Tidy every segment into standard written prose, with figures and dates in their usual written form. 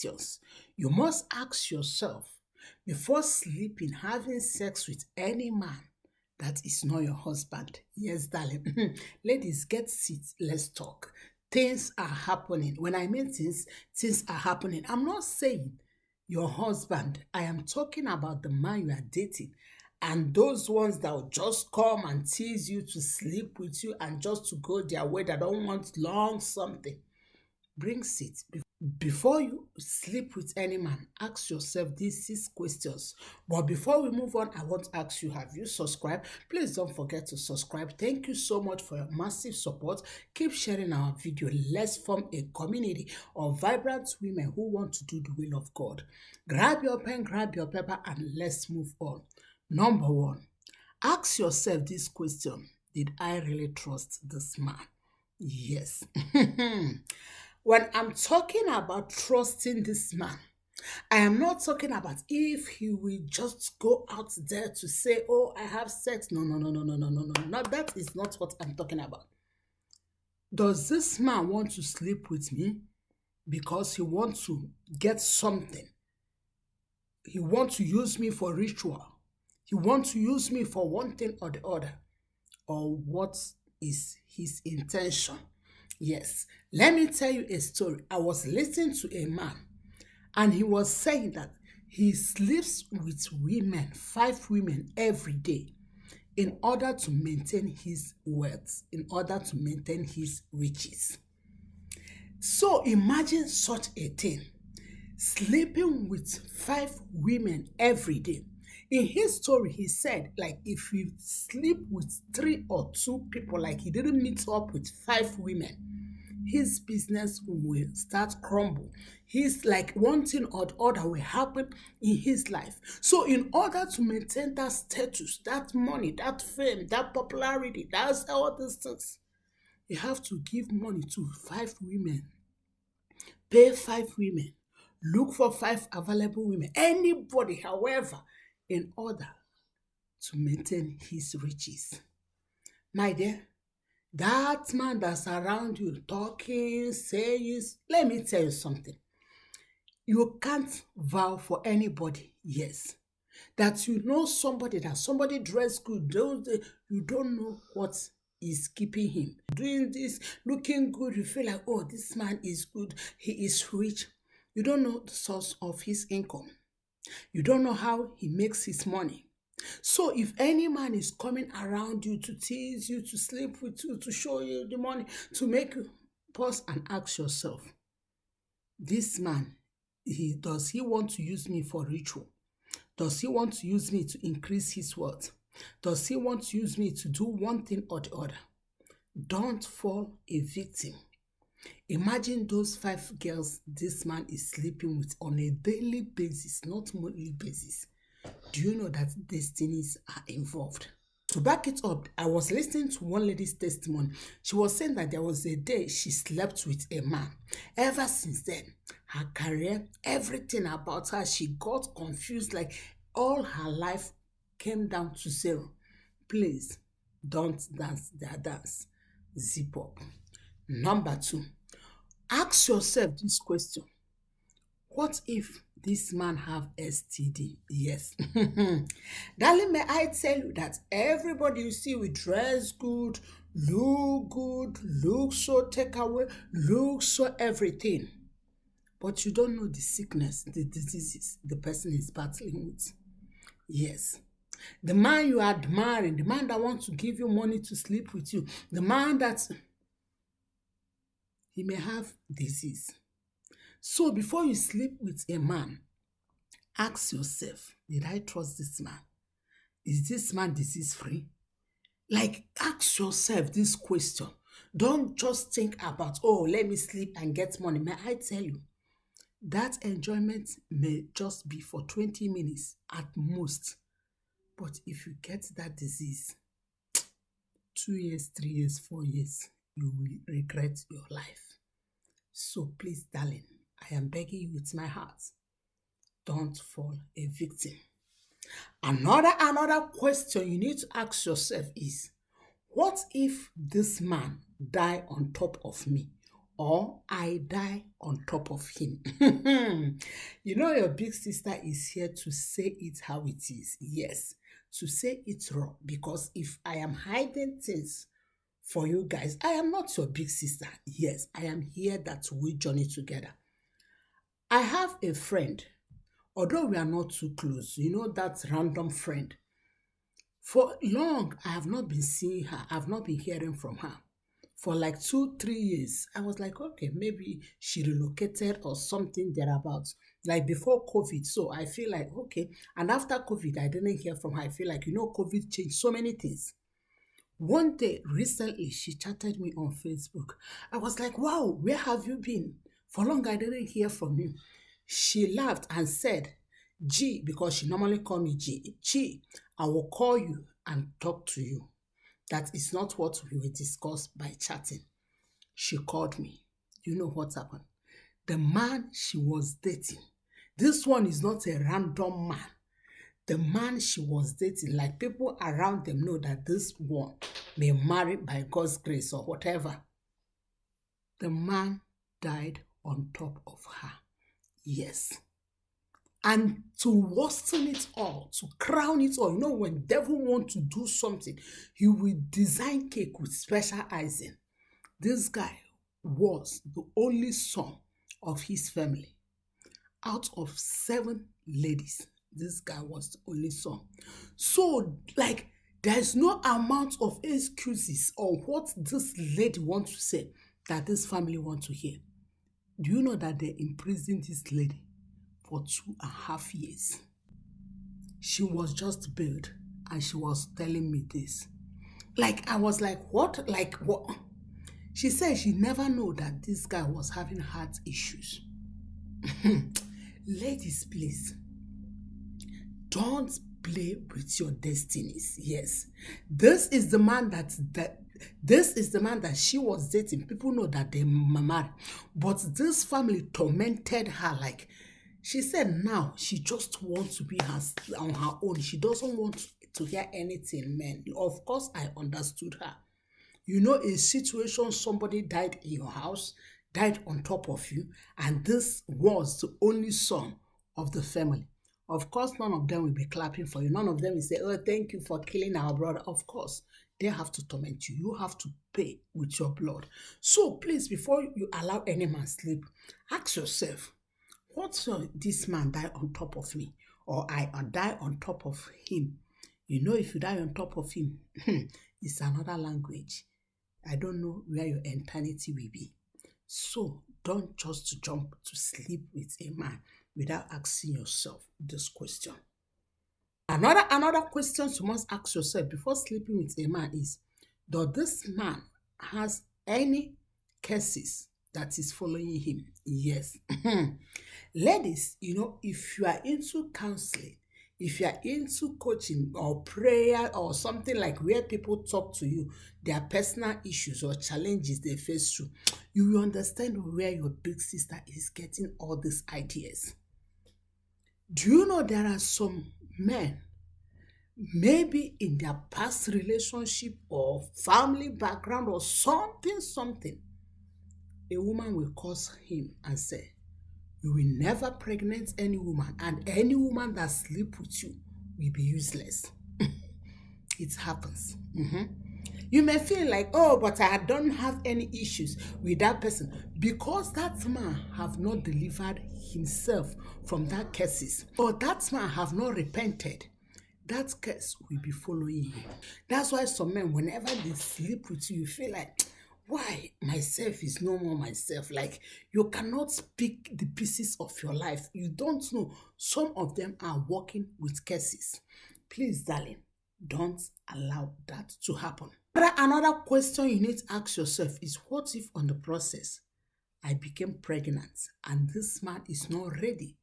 questions you must ask yourself before sleeping, having sex with any man that is not your husband. Yes, darling. Ladies, get seats. Let's talk. Things are happening. When I mean things, things are happening. I'm not saying your husband. I am talking about the man you are dating and those ones that will just come and tease you to sleep with you and just to go their way that don't want long something. Bring it. Before you sleep with any man, ask yourself these 6 questions. But before we move on, I want to ask you, have you subscribed? Please don't forget to subscribe. Thank you so much for your massive support. Keep sharing our video. Let's form a community of vibrant women who want to do the will of God. Grab your pen, grab your paper, and let's move on. Number 1, ask yourself this question. Did I really trust this man? Yes. When I'm talking about trusting this man, I am not talking about if he will just go out there to say, oh, I have sex. No, no, no, no, no, no, no, no. No, that is not what I'm talking about. Does this man want to sleep with me because he wants to get something? He wants to use me for ritual. He wants to use me for one thing or the other. Or what is his intention? Yes, let me tell you a story. I was listening to a man and he was saying that he sleeps with women, 5 women every day in order to maintain his wealth, in order to maintain his riches. So imagine such a thing, sleeping with 5 women every day. In his story, he said, like, if you sleep with 3 or 2 people, like he didn't meet up with 5 women, his business will start crumble. He's like one thing or the other will happen in his life. So in order to maintain that status, that money, that fame, that popularity, that's all these things, you have to give money to 5 women, pay 5 women, look for 5 available women, anybody, however, in order to maintain his riches. My dear, that man that's around you talking, saying, let me tell you something. You can't vow for anybody, yes. That you know somebody, that somebody dressed good, you don't know what is keeping him. Doing this, looking good, you feel like, oh, this man is good, he is rich. You don't know the source of his income. You don't know how he makes his money. So if any man is coming around you to tease you, to sleep with you, to show you the money, to make you pause and ask yourself, this man, does he want to use me for ritual? Does he want to use me to increase his wealth? Does he want to use me to do one thing or the other? Don't fall a victim. Imagine those 5 girls this man is sleeping with on a daily basis, not monthly basis. Do you know that destinies are involved? To back it up, I was listening to one lady's testimony. She was saying that there was a day she slept with a man. Ever since then, her career, everything about her, she got confused, like all her life came down to 0. Please, don't dance their dance. Zip up. Number 2, ask yourself this question. What if this man have STD? Yes. Darling, may I tell you that everybody you see will dress good, look so take away, look so everything. But you don't know the sickness, the diseases the person is battling with. Yes. The man you are admiring, the man that wants to give you money to sleep with you, the man that he may have disease. So before you sleep with a man, ask yourself, did I trust this man? Is this man disease free? Like, ask yourself this question. Don't just think about, oh, let me sleep and get money. May I tell you, that enjoyment may just be for 20 minutes at most. But if you get that disease, 2 years, 3 years, 4 years, you will regret your life. So please, darling, I am begging you with my heart, don't fall a victim. Another question you need to ask yourself is, what if this man die on top of me or I die on top of him. You know, your big sister is here to say it how it is. Yes, to say it raw. Because if I am hiding things for you guys, I am not your big sister. Yes, I am here that we journey together. I have a friend, although we are not too close, you know, that random friend. For long, I have not been seeing her. I've not been hearing from her. For like 2, 3 years, I was like, okay, maybe she relocated or something thereabouts. Like before COVID. So I feel like, okay. And after COVID, I didn't hear from her. I feel like, COVID changed so many things. One day, recently, she chatted me on Facebook. I was like, wow, where have you been? For long, I didn't hear from you. She laughed and said, G, because she normally call me G, I will call you and talk to you. That is not what we will discuss by chatting. She called me. You know what happened? The man she was dating, this one is not a random man. The man she was dating, like people around them know that this one may marry by God's grace or whatever. The man died on top of her. Yes. And to worsen it all, to crown it all, when devil want to do something, he will design cake with special icing. This guy was the only son of his family. Out of 7 ladies, this guy was the only son. So, there's no amount of excuses or what this lady wants to say that this family want to hear. Do you know that they imprisoned this lady for 2.5 years? She was just bailed and she was telling me this. I was like, what? What? She said she never knew that this guy was having heart issues. Ladies, please, don't play with your destinies. Yes, this is the man that she was dating. People know that they married, but this family tormented her. She said now she just wants to be on her own. She doesn't want to hear anything, man. Of course, I understood her. A situation, somebody died in your house, died on top of you, and this was the only son of the family. Of course, none of them will be clapping for you. None of them will say, oh, thank you for killing our brother. Of course, they have to torment you. You have to pay with your blood. So please, before you allow any man sleep, ask yourself, what this man die on top of me? Or I die on top of him? If you die on top of him, it's another language. I don't know where your eternity will be. So don't just jump to sleep with a man without asking yourself this question. Another question you must ask yourself before sleeping with a man is, does this man has any cases that is following him? Yes. Ladies, if you are into counseling, if you are into coaching or prayer or something like where people talk to you, their personal issues or challenges they face through, you will understand where your big sister is getting all these ideas. Do you know there are some men, maybe in their past relationship or family background or something, a woman will curse him and say, you will never pregnant any woman, and any woman that sleep with you will be useless. It happens. You may feel like, oh, but I don't have any issues with that person, because that man have not delivered himself from that cases, or that man have not repented. That curse will be following you. That's why some men, whenever they sleep with you, you feel like, why myself is no more myself. You cannot pick the pieces of your life. You don't know. Some of them are working with curses. Please, darling, don't allow that to happen. Another question you need to ask yourself is, what if on the process I became pregnant and this man is not ready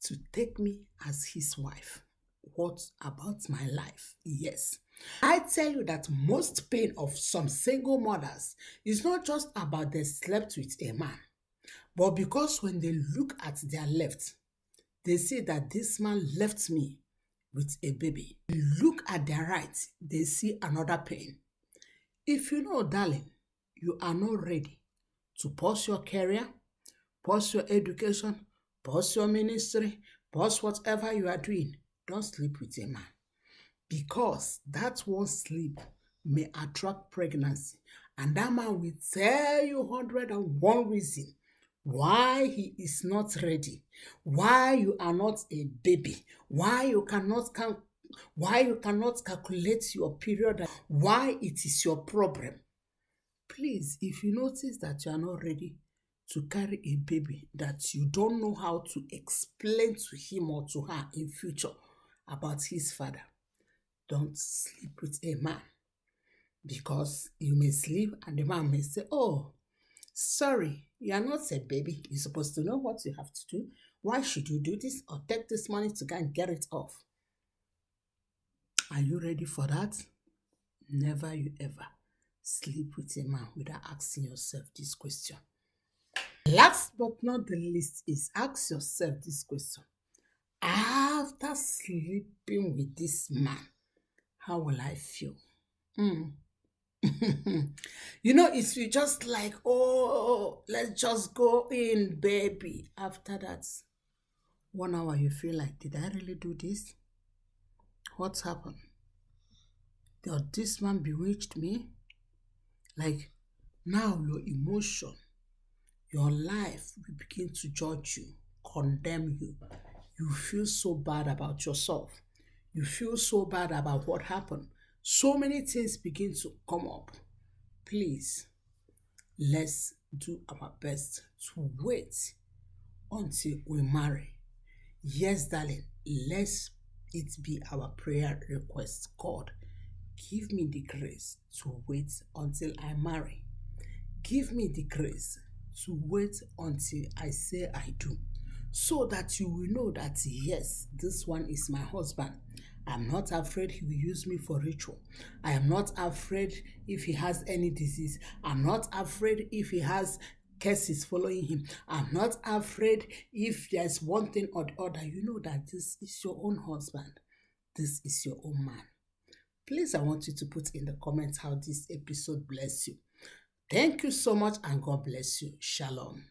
to take me as his wife? What about my life? Yes. I tell you that most pain of some single mothers is not just about they slept with a man, but because when they look at their left, they see that this man left me with a baby. They look at their right, they see another pain. If you know, darling, you are not ready to pause your career, pause your education, pause your ministry, pause whatever you are doing. Don't sleep with a man because that one sleep may attract pregnancy. And that man will tell you 101 reason why he is not ready, why you are not a baby, why you cannot calculate your period, why it is your problem. Please, if you notice that you are not ready to carry a baby that you don't know how to explain to him or to her in future about his father, don't sleep with a man because you may sleep and the man may say, oh, sorry, you are not a baby. You're supposed to know what you have to do. Why should you do this or take this money to go and get it off? Are you ready for that? Never you ever sleep with a man without asking yourself this question. Last but not the least is ask yourself this question. After sleeping with this man, how will I feel? It's just like, oh, let's just go in, baby. After that 1 hour, you feel like, did I really do this? What happened? Did this man bewitched me? Like, now your emotion, your life will begin to judge you, condemn you. You feel so bad about yourself. You feel so bad about what happened. So many things begin to come up. Please, let's do our best to wait until we marry. Yes, darling, let it be our prayer request. God, give me the grace to wait until I marry. Give me the grace to wait until I say I do, so that you will know that yes, this one is my husband. I'm not afraid he will use me for ritual. I am not afraid if he has any disease. I'm not afraid if he has curses following him. I'm not afraid if there's one thing or the other. You know that this is your own husband. This is your own man. Please, I want you to put in the comments how this episode bless you. Thank you so much and God bless you. Shalom.